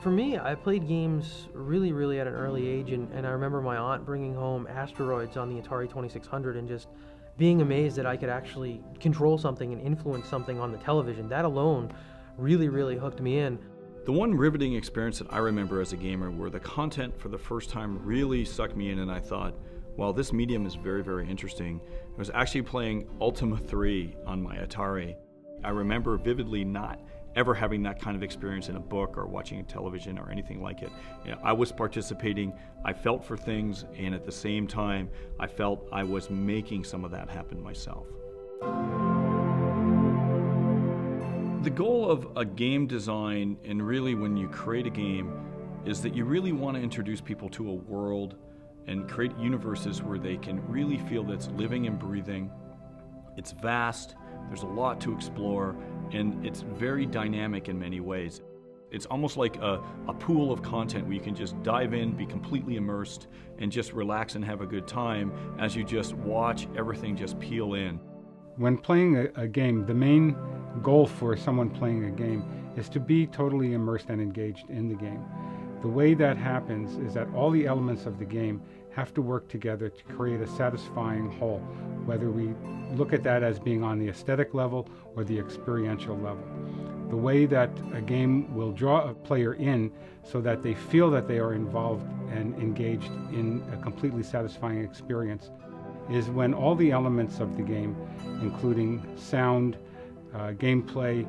For me, I played games really at an early age, and I remember my aunt bringing home Asteroids on the Atari 2600 and just being amazed that I could actually control something and influence something on the television. That alone really hooked me in. The one riveting experience that I remember as a gamer where the content for the first time really sucked me in and I thought, wow, this medium is very interesting. I was actually playing Ultima 3 on my Atari. I remember vividly not ever having that kind of experience in a book or watching a television or anything like it. You know, I was participating, I felt for things, and at the same time, I felt I was making some of that happen myself. The goal of a game design, and really when you create a game, is that you really want to introduce people to a world and create universes where they can really feel that it's living and breathing. It's vast, there's a lot to explore, and it's very dynamic in many ways. It's almost like a pool of content where you can just dive in, be completely immersed, and just relax and have a good time as you just watch everything just peel in. When playing a game, the main goal for someone playing a game is to be totally immersed and engaged in the game. The way that happens is that all the elements of the game have to work together to create a satisfying whole, whether we look at that as being on the aesthetic level or the experiential level. The way that a game will draw a player in so that they feel that they are involved and engaged in a completely satisfying experience is when all the elements of the game, including sound, gameplay,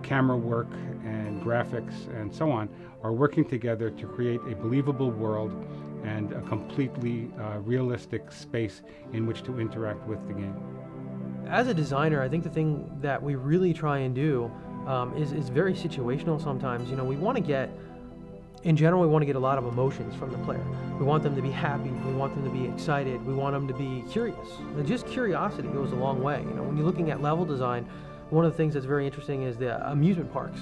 camera work, and graphics, and so on, are working together to create a believable world and a completely realistic space in which to interact with the game. As a designer, I think the thing that we really try and do is very situational sometimes. You know, in general, we want to get a lot of emotions from the player. We want them to be happy, we want them to be excited, we want them to be curious. And just curiosity goes a long way. You know, when you're looking at level design, one of the things that's very interesting is the amusement parks.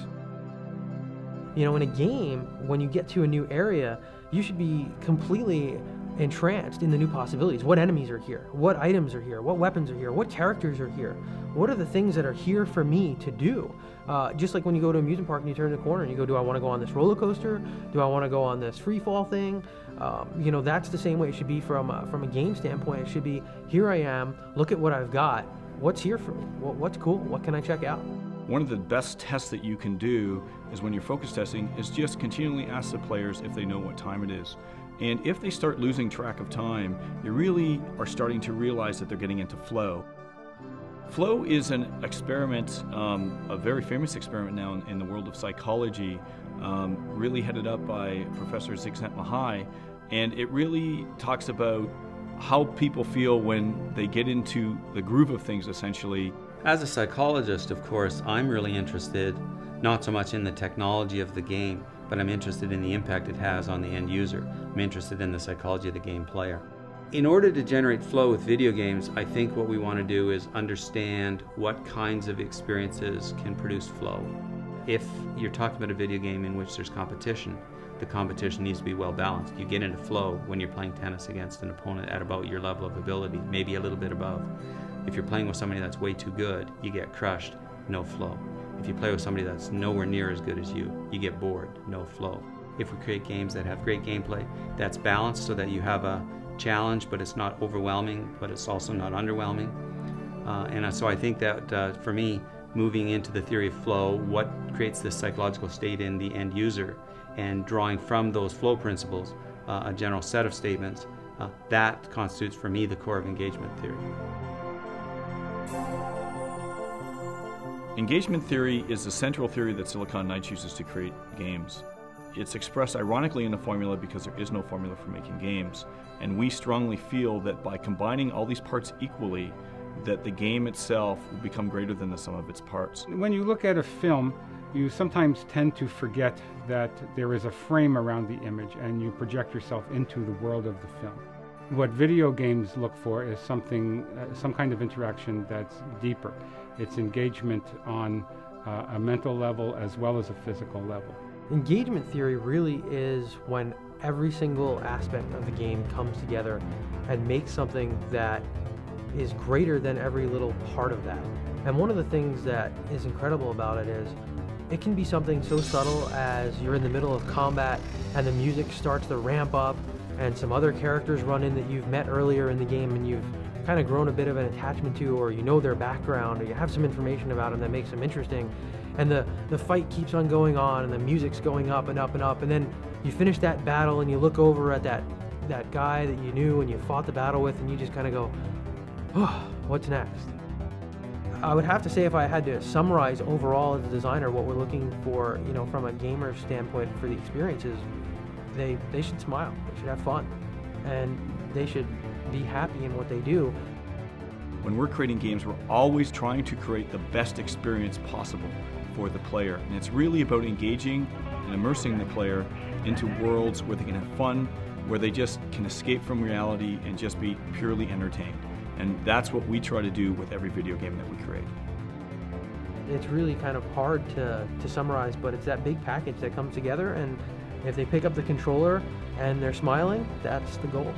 You know, in a game, when you get to a new area, you should be completely entranced in the new possibilities. What enemies are here? What items are here? What weapons are here? What characters are here? What are the things that are here for me to do? Just like when you go to an amusement park and you turn the corner and you go, do I want to go on this roller coaster? Do I want to go on this free fall thing? You know, that's the same way it should be from a game standpoint. It should be, here I am, look at what I've got. What's here for me? What's cool? What can I check out? One of the best tests that you can do is when you're focus testing is just continually ask the players if they know what time it is. And if they start losing track of time, you really are starting to realize that they're getting into flow. Flow is an experiment, a very famous experiment now in the world of psychology, really headed up by Professor Csikszentmihalyi, and it really talks about how people feel when they get into the groove of things, essentially. As a psychologist, of course, I'm really interested not so much in the technology of the game, but I'm interested in the impact it has on the end user. I'm interested in the psychology of the game player. In order to generate flow with video games, I think what we want to do is understand what kinds of experiences can produce flow. If you're talking about a video game in which there's competition, the competition needs to be well balanced. You get into flow when you're playing tennis against an opponent at about your level of ability, maybe a little bit above. If you're playing with somebody that's way too good, you get crushed, no flow. If you play with somebody that's nowhere near as good as you get bored, no flow. If we create games that have great gameplay, that's balanced so that you have a challenge, but it's not overwhelming, but it's also not underwhelming. So I think that for me, moving into the theory of flow, what creates this psychological state in the end user, and drawing from those flow principles a general set of statements, that constitutes for me the core of engagement theory. Engagement theory is the central theory that Silicon Knights uses to create games. It's expressed ironically in a formula because there is no formula for making games, and we strongly feel that by combining all these parts equally, that the game itself will become greater than the sum of its parts. When you look at a film, you sometimes tend to forget that there is a frame around the image and you project yourself into the world of the film. What video games look for is some kind of interaction that's deeper. It's engagement on a mental level as well as a physical level. Engagement theory really is when every single aspect of the game comes together and makes something that is greater than every little part of that. And one of the things that is incredible about it is It can be something so subtle as you're in the middle of combat and the music starts to ramp up and some other characters run in that you've met earlier in the game and you've kind of grown a bit of an attachment to, or you know their background, or you have some information about them that makes them interesting. And the fight keeps on going on and the music's going up and up and up, and then you finish that battle and you look over at that guy that you knew and you fought the battle with, and you just kind of go, oh, what's next? I would have to say, if I had to summarize overall as a designer what we're looking for, you know, from a gamer standpoint for the experiences, they should smile, they should have fun, and they should be happy in what they do. When we're creating games, we're always trying to create the best experience possible for the player. And it's really about engaging and immersing the player into worlds where they can have fun, where they just can escape from reality and just be purely entertained. And that's what we try to do with every video game that we create. It's really kind of hard to summarize, but it's that big package that comes together, and if they pick up the controller and they're smiling, that's the goal.